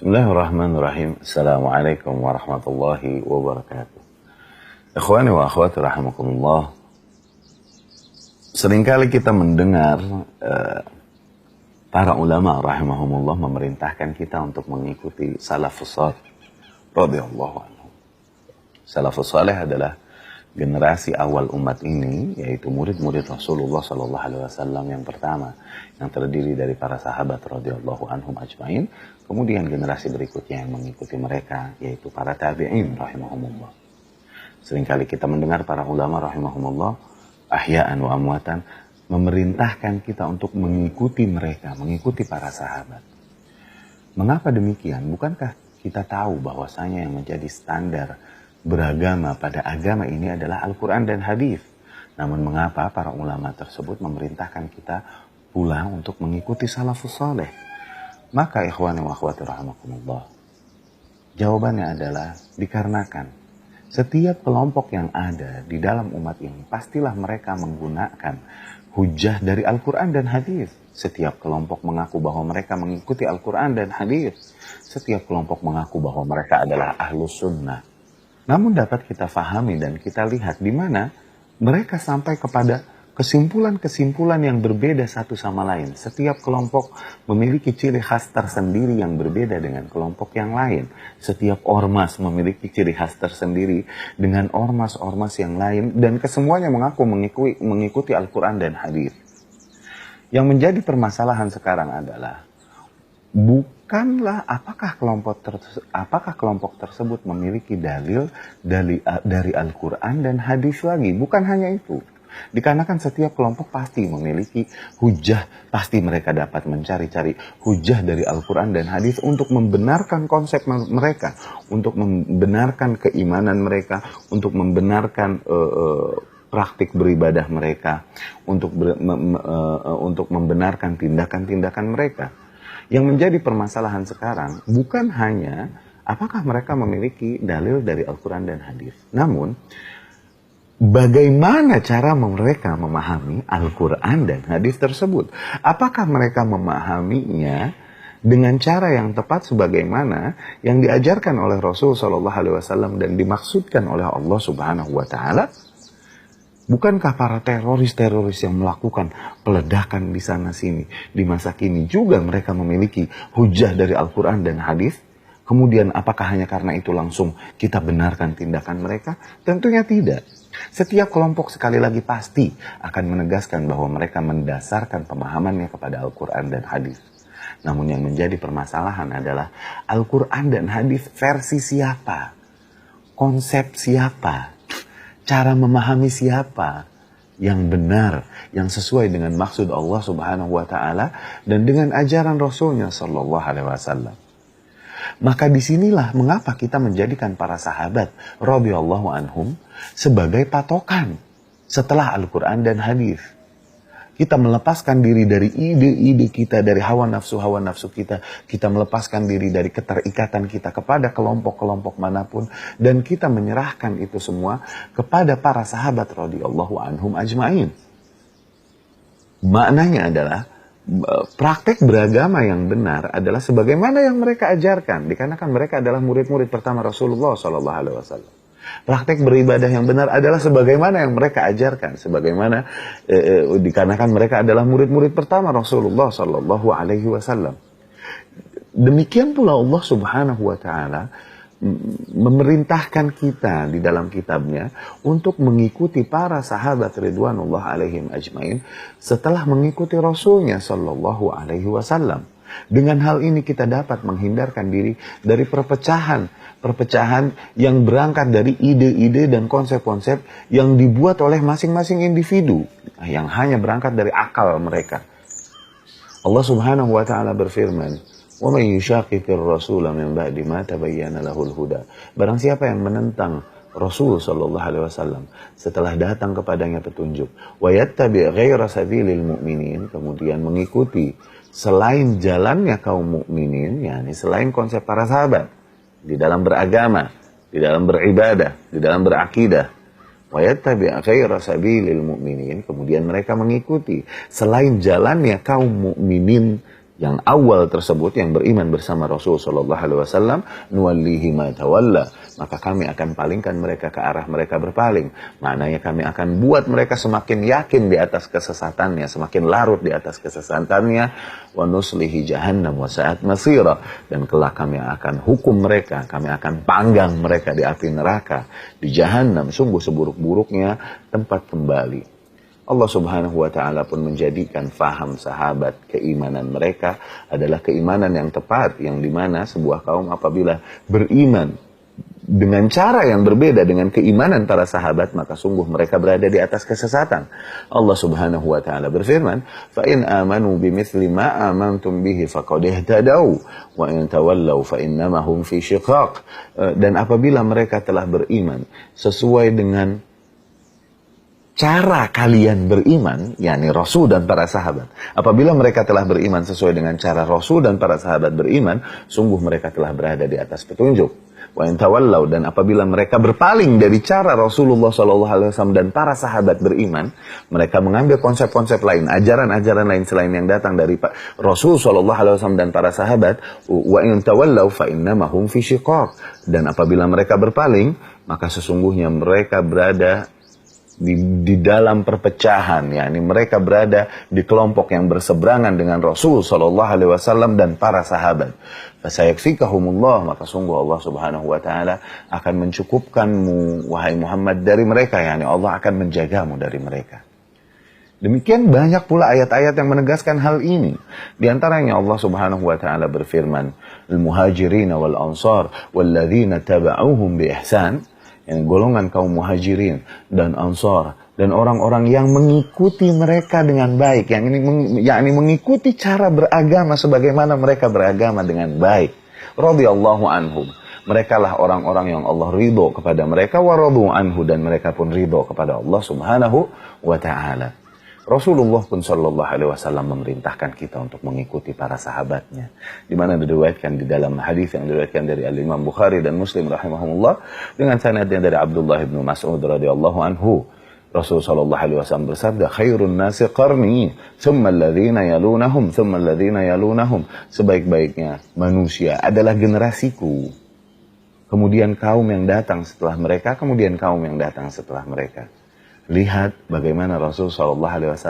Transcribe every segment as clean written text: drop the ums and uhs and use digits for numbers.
Bismillahirrahmanirrahim. Assalamualaikum warahmatullahi wabarakatuh. Ikhwani wa akhwati rahimakumullah. Seringkali kita mendengar para ulama rahimahumullah memerintahkan kita untuk mengikuti salafus salih radhiyallahu anhu. Salafus salih adalah generasi awal umat ini, yaitu murid-murid Rasulullah sallallahu alaihi wasallam yang pertama, yang terdiri dari para sahabat radhiyallahu anhum ajmain. Kemudian generasi berikutnya yang mengikuti mereka, yaitu para tabi'in rahimahumullah. Seringkali kita mendengar para ulama rahimahumullah, ahya'an wa amwatan, memerintahkan kita untuk mengikuti mereka, mengikuti para sahabat. Mengapa demikian? Bukankah kita tahu bahwasanya yang menjadi standar beragama pada agama ini adalah Al-Quran dan hadis? Namun mengapa para ulama tersebut memerintahkan kita pula untuk mengikuti salafus saleh? Maka ikhwani wa akhwati rahimakumullah, jawabannya adalah dikarenakan setiap kelompok yang ada di dalam umat ini pastilah mereka menggunakan hujah dari Al-Quran dan hadis. Setiap kelompok mengaku bahwa mereka mengikuti Al-Quran dan hadis. Setiap kelompok mengaku bahwa mereka adalah ahlus sunnah. Namun dapat kita fahami dan kita lihat di mana mereka sampai kepada kesimpulan-kesimpulan yang berbeda satu sama lain. Setiap kelompok memiliki ciri khas tersendiri yang berbeda dengan kelompok yang lain. Setiap ormas memiliki ciri khas tersendiri dengan ormas-ormas yang lain. Dan kesemuanya mengaku mengikuti Al-Quran dan hadis. Yang menjadi permasalahan sekarang adalah bukanlah apakah kelompok tersebut memiliki dalil dari Al-Quran dan hadis lagi. Bukan hanya itu. Dikarenakan setiap kelompok pasti memiliki hujah, pasti mereka dapat mencari-cari hujah dari Al-Quran dan hadis untuk membenarkan konsep mereka, untuk membenarkan keimanan mereka, untuk membenarkan praktik beribadah mereka, untuk membenarkan tindakan-tindakan mereka. Yang menjadi permasalahan sekarang bukan hanya apakah mereka memiliki dalil dari Al-Quran dan hadis, namun bagaimana cara mereka memahami Al-Quran dan hadis tersebut? Apakah mereka memahaminya dengan cara yang tepat sebagaimana yang diajarkan oleh Rasul Shallallahu Alaihi Wasallam dan dimaksudkan oleh Allah Subhanahu Wa Taala? Bukankah para teroris-teroris yang melakukan peledakan di sana sini di masa kini juga mereka memiliki hujah dari Al-Quran dan hadis? Kemudian apakah hanya karena itu langsung kita benarkan tindakan mereka? Tentunya tidak. Setiap kelompok sekali lagi pasti akan menegaskan bahwa mereka mendasarkan pemahamannya kepada Al-Quran dan hadis. Namun yang menjadi permasalahan adalah Al-Quran dan hadis versi siapa? Konsep siapa? Cara memahami siapa yang benar, yang sesuai dengan maksud Allah Subhanahu wa Ta'ala dan dengan ajaran Rasulnya Sallallahu Alaihi Wasallam. Maka disinilah mengapa kita menjadikan para sahabat radhiyallahu anhum sebagai patokan setelah Al-Quran dan hadis. Kita melepaskan diri dari ide-ide kita, dari hawa nafsu kita. Kita melepaskan diri dari keterikatan kita kepada kelompok-kelompok manapun. Dan kita menyerahkan itu semua kepada para sahabat radhiyallahu anhum ajmain. Maknanya adalah praktek beragama yang benar adalah sebagaimana yang mereka ajarkan. Dikarenakan mereka adalah murid-murid pertama Rasulullah SAW. Praktek beribadah yang benar adalah sebagaimana yang mereka ajarkan. Sebagaimana dikarenakan mereka adalah murid-murid pertama Rasulullah SAW. Demikian pula Allah Subhanahu Wa Taala memerintahkan kita di dalam kitabnya untuk mengikuti para sahabat ridwanullah alaihim ajmain setelah mengikuti Rasulnya Sallallahu Alaihi Wasallam. Dengan hal ini kita dapat menghindarkan diri dari perpecahan yang berangkat dari ide-ide dan konsep-konsep yang dibuat oleh masing-masing individu yang hanya berangkat dari akal mereka. Allah Subhanahu Wa Taala berfirman, وَمَنْ يُشَاقِقِ الرَّسُولَ مِنْ بَعْدِ مَا تَبَيَّنَ لَهُ الْهُدَى. Barang siapa yang menentang Rasul Sallallahu Alaihi Wasallam setelah datang kepadanya petunjuk, وَيَتَّبِعْ غَيْرَ سَبِيلِ الْمُؤْمِنِينَ, kemudian mengikuti selain jalannya kaum mukminin, yakni selain konsep para sahabat di dalam beragama, di dalam beribadah, di dalam berakidah, وَيَتَّبِعْ غَيْرَ سَبِيلِ الْمُؤْمِنِينَ, kemudian mereka mengikuti selain jalannya kaum mukminin Yang awal tersebut yang beriman bersama Rasul sallallahu alaihi wasallam, nuwallihi ma tawalla, maka kami akan palingkan mereka ke arah mereka berpaling. Maknanya kami akan buat mereka semakin yakin di atas kesesatannya, semakin larut di atas kesesatannya. Wa nuslihi jahannam wa sa'at masira, dan kelak kami akan hukum mereka, kami akan panggang mereka di api neraka, di jahannam, sungguh seburuk-buruknya tempat kembali. Allah subhanahu wa ta'ala pun menjadikan faham sahabat keimanan mereka adalah keimanan yang tepat, yang dimana sebuah kaum apabila beriman dengan cara yang berbeda dengan keimanan para sahabat, maka sungguh mereka berada di atas kesesatan. Allah subhanahu wa ta'ala berfirman, فَإِنْ آمَنُوا بِمِثْلِ مَا آمَنْتُمْ بِهِ فَقَدْ اهْتَدَوْا وَإِنْ تَوَلَّوْا فَإِنَّمَا هُمْ فِي شِقَاقٍ. Dan apabila mereka telah beriman sesuai dengan cara kalian beriman, yakni Rasul dan para sahabat. Apabila mereka telah beriman sesuai dengan cara Rasul dan para sahabat beriman, sungguh mereka telah berada di atas petunjuk. Wa in tawallau, dan apabila mereka berpaling dari cara Rasulullah SAW dan para sahabat beriman, mereka mengambil konsep-konsep lain, ajaran-ajaran lain selain yang datang dari Rasul SAW dan para sahabat. Wa in tawallau fa innama hum fi shiqaq, dan apabila mereka berpaling, maka sesungguhnya mereka berada di dalam perpecahan, yakni mereka berada di kelompok yang berseberangan dengan Rasul sallallahu alaihi wasallam dan para sahabat. Fasayakfikahumullah, maka sungguh Allah subhanahu wa ta'ala akan mencukupkanmu wahai Muhammad dari mereka, yakni Allah akan menjagamu dari mereka. Demikian banyak pula ayat-ayat yang menegaskan hal ini. Di antaranya Allah subhanahu wa ta'ala berfirman, al-muhajirin wal ansar walladzina taba'uhum bi ihsan, yang golongan kaum muhajirin dan ansar dan orang-orang yang mengikuti mereka dengan baik, yang ini yakni mengikuti cara beragama sebagaimana mereka beragama dengan baik. Radhiyallahu anhum, mereka lah orang-orang yang Allah ridho kepada mereka, wa radu anhu, dan mereka pun ridho kepada Allah subhanahu wa ta'ala. Rasulullah pun sallallahu alaihi wasallam memerintahkan kita untuk mengikuti para sahabatnya, di mana diriwayatkan di dalam hadis yang diriwayatkan dari Al-Imam Bukhari dan Muslim rahimahumullah dengan sanadnya dari Abdullah bin Mas'ud radhiyallahu anhu. Rasul sallallahu alaihi wasallam bersabda, khairun nasi qarni, thumma alladhina yalunahum, thumma alladhina yalunahum. Sebaik-baiknya manusia adalah generasiku, kemudian kaum yang datang setelah mereka, kemudian kaum yang datang setelah mereka. Lihat bagaimana Rasul SAW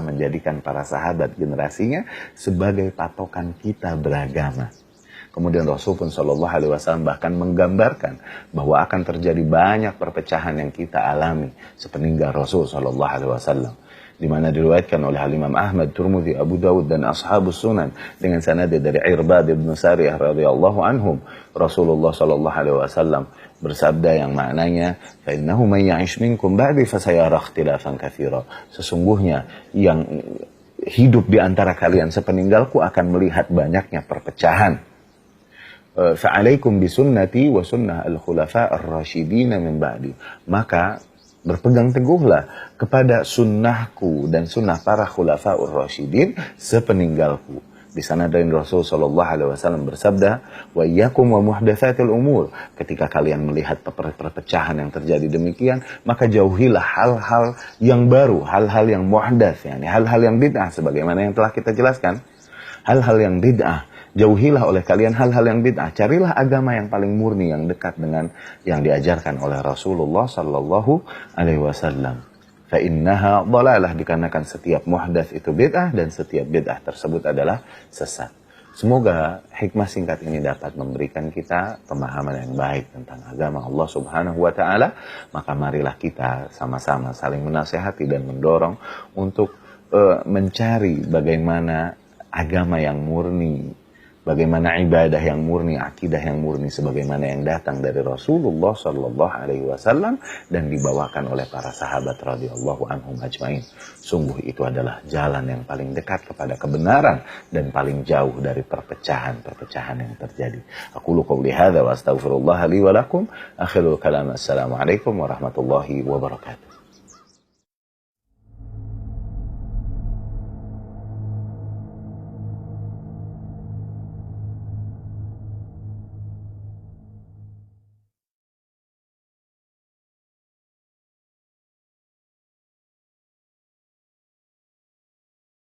menjadikan para sahabat generasinya sebagai patokan kita beragama. Kemudian Rasul pun SAW bahkan menggambarkan bahwa akan terjadi banyak perpecahan yang kita alami sepeninggal Rasul SAW. Di mana diriwayatkan oleh Imam Ahmad, Tirmidzi, Abu Dawud dan Ashabus Sunan dengan sanad dari Irbad bin Sariyah radhiyallahu anhum, Rasulullah SAW bersabda yang maknanya, fa innahu may ya'ish minkum ba'di fasayara ikhtilafan katsira. Sesungguhnya yang hidup di antara kalian sepeninggalku akan melihat banyaknya perpecahan. Fa 'alaikum bisunnati wa sunnah al-khulafa ar-rasyidin min ba'di. Maka berpegang teguhlah kepada sunnahku dan sunnah para khulafa ar-rasyidin sepeninggalku. Di sana dari Rasul sallallahu alaihi wasallam bersabda, wa iyyakum wa muhdatsatil umur. Ketika kalian melihat perpecahan yang terjadi demikian, maka jauhilah hal-hal yang baru, hal-hal yang muhdats, yakni hal-hal yang bid'ah sebagaimana yang telah kita jelaskan. Hal-hal yang bid'ah, jauhilah oleh kalian hal-hal yang bid'ah. Carilah agama yang paling murni, yang dekat dengan yang diajarkan oleh Rasulullah sallallahu alaihi wasallam. Fa innaha dhalalah, dikarenakan setiap muhdats itu bid'ah dan setiap bid'ah tersebut adalah sesat. Semoga hikmah singkat ini dapat memberikan kita pemahaman yang baik tentang agama Allah Subhanahu wa taala. Maka marilah kita sama-sama saling menasihati dan mendorong untuk mencari bagaimana agama yang murni, bagaimana ibadah yang murni, akidah yang murni sebagaimana yang datang dari Rasulullah sallallahu alaihi wasallam dan dibawakan oleh para sahabat radhiyallahu anhum ajmain. Sungguh itu adalah jalan yang paling dekat kepada kebenaran dan paling jauh dari perpecahan-perpecahan yang terjadi. Aqulu qouli hadza wa astaghfirullah li wa lakum. Akhirul kalam, assalamu alaikum warahmatullahi wabarakatuh.